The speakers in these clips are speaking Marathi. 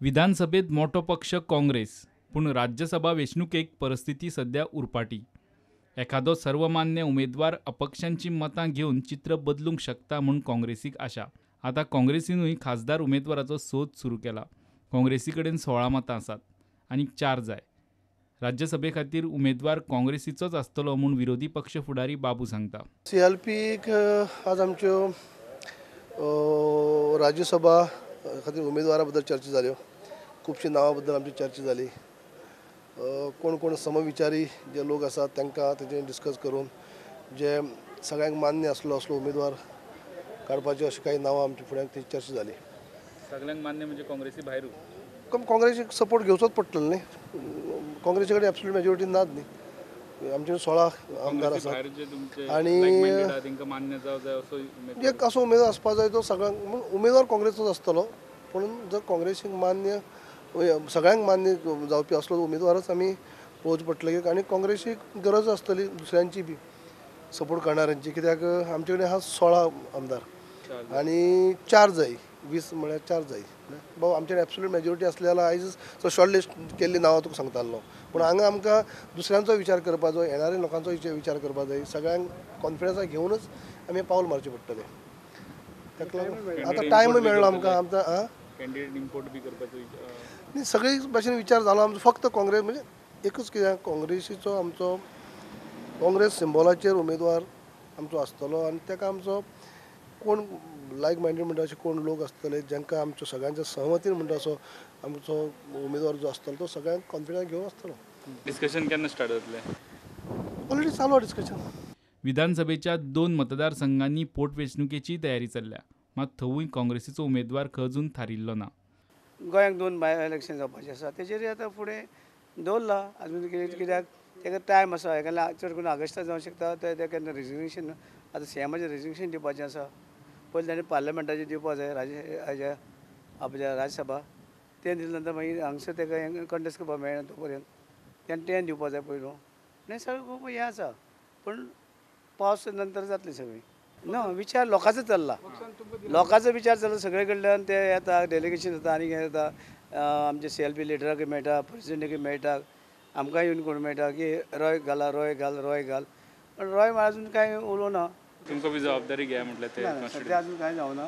विधानसभेत मोठो पक्ष काँग्रेस, पूण राज्यसभा वेंचणुकेक परिस्थिती सध्या उरपाटी. एखादो सर्वमान्य उमेदवार अपक्षांची मतां घेवन चित्र बदलूंक शकता म्हूण काँग्रेसीक आशा. आतां काँग्रेसीनूय खासदार उमेदवाराचो सोद सुरू केला. काँग्रेसी कडेन 16 मतां आसात, आनीक 4 जाय. राज्यसभे खातीर उमेदवार काँग्रेसीचोच आसतलो म्हूण विरोधी पक्ष फुडारी बाबू सांगता. CLPक आज आमच्यो राज्यसभा खातीर उमेदवारा बद्दल चर्चा जाल्यो. खुबशीं नांवां बद्दल आमची चर्चा जाली. कोण कोण समविचारी जे लोक आसात तांकां तेजेर डिस्कस करून जे सगळ्यांक मान्य असलो उमेदवार काडपाचे अशी काही नांवां आमच्या फुड्यान ती चर्चा जाली. सगळ्यांक मान्य म्हणजे काँग्रेसी भायरूच. काँग्रेसीक सपोर्ट घेवचोच पडटलो न्ही. काँग्रेसी कडेन एब्सोल्यूट मेजॉरिटी नाच न्ही. आमचे 16 आमदार आसात आनी एक असो उमेदवार आसपाक जाय तो सगळ्यांक उमेदवार काँग्रेसचोच आसतलो. पूण जर काँग्रेसीक मान्य सगळ्यांक मान्य जावपी असलो उमेदवारच आमी पळोवचो पडटलो. आनी काँग्रेसीक गरज आसतली दुसऱ्यांची बी सपोर्ट करणाऱ्यांची, कित्याक आमचे कडेन आहा 16 आमदार आनी 4 जाय. 20 म्हळ्यार 4 जाय. बाबा आमचे एब्सोल्यूट मेजॉरिटी आसली जाल्यार आयज शॉर्ट लिस्ट केल्ली नांवां तुका सांगतालो. पूण हांगा आमकां दुसऱ्यांचो विचार करपाक जाय, येणाऱ्या लोकांचो विचार करपाक जाय. सगळ्यांक कॉन्फिडन्सा घेवनच आमी पावल मारचें पडटलें. ताका लागून आतां टायम मेळ्ळो आमकां. आमकां कॅन्डिडेट इम्पोर्ट बी करपाचो न्ही सगळे भाशेन विचार जालो आमचो. फक्त काँग्रेस म्हणजे एकूच कित्याक काँग्रेसीचो आमचो काँग्रेस सिंबॉलाचेर उमेदवार आमचो आसतलो आनी ताका आमचो कोण लायक मायंडेड म्हणटा अशे कोण लोक आसतले जांकां आमचो सगळ्यांच्या सहमतीन म्हणटा असो आमचो उमेदवार जो आसतलो तो सगळ्यांक कॉन्फिडन्स घेवन आसतलो. डिस्कशन केन्ना स्टार्ट जातलें? ऑलरेडी चालू आहा डिस्कशन. विधानसभेच्या 2 मतदारसंघांनी पोटवेंचणुकेची तयारी चल्ल्या, मात थंयूय काँग्रेसीचो उमेदवार अजून थारिल्लो ना. गोंयांत 2 बाय इलेक्शन जावपाचें आसा. तेजेर आतां फुडें दवरला अजून कित्याक ताका टायम आसा. हेका चड करून ऑगस्टाक जावंक शकता. ते केन्ना रेजिग्नेशन आतां सीएमाचें रेजिग्नेशन दिवपाचें आसा. पयलीं ताणें पार्लमेंटाचें दिवपा जाय हाज्या आपल्या राज्यसभा. तें दिले नंतर मागीर हांगसर ताका कंटेस्ट करपाक मेळना तो पर्यंत तें दिवपा जाय पयलू. हें सगळें खूब हें आसा. पूण पावस नंतर जातली सगळी. ना विचार लोकांचो चल्ला. लोकांचो विचार चल्ला सगळे कडल्यान. ते येता डेलिगेशन जाता आनी हें जाता. आमचे CLP लिडराकूय मेळटा, प्रेसिडेंटाकूय मेळटा, आमकांय येवन कोण मेळटा की रोय घाल. पण रोय अजून कांय उलोवं ना. तुमकां बी जबाबदारी घ्या म्हटल्यार ते सद्या अजून कांय जावना.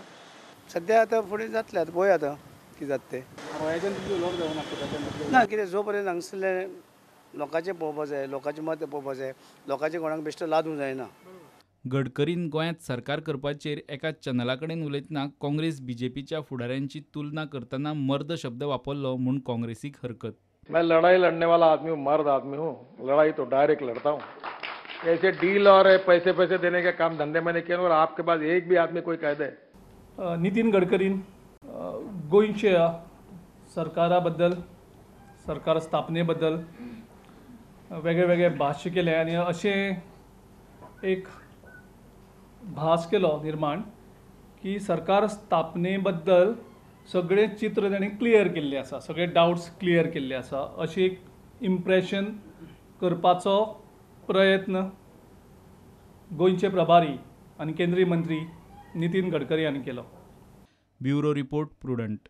सद्या आतां फुडें जातलें. आतां पळोवया आतां कितें जाता तें. ना कितें जो पर्यंत हांगसरले लोकांचें पळोवपा जाय, लोकांचें मत पळोवपा जाय, लोकांचें कोणाक बेश्टो लादूंक जायना. गडकरीन गोंयांत सरकार करपाचेर एका चॅनला कडेन उलयतना काँग्रेस BJPच्या फुडाऱ्यांची तुलना करतना मर्द शब्द वापरलो म्हूण काँग्रेसीक हरकत. मैं लड़ाई लड़ने वाला आदमी हूँ, मर्द आदमी हूँ. लड़ाई तो डायरेक्ट लड़ता हूँ. ऐसे डील और पैसे देने के काम धंधे मैंने किए और आपके पास एक भी आदमी कोई कह दे. नितीन गडकरीन गोंयच्या सरकारा बद्दल, सरकार स्थापने बद्दल वेगळे वेगळे भाश्य केले आनी अशें एक भास केलो निर्माण की सरकार स्थापने बद्दल सगळें चित्र ताणें क्लियर केल्लें आसा, सगळे डावट्स क्लियर केल्ले आसा अशें एक इम्प्रेशन करपाचो प्रयत्न गोंयचे प्रभारी आनी केंद्रीय मंत्री नितीन गडकरी हांणी केलो. Bureau report prudent.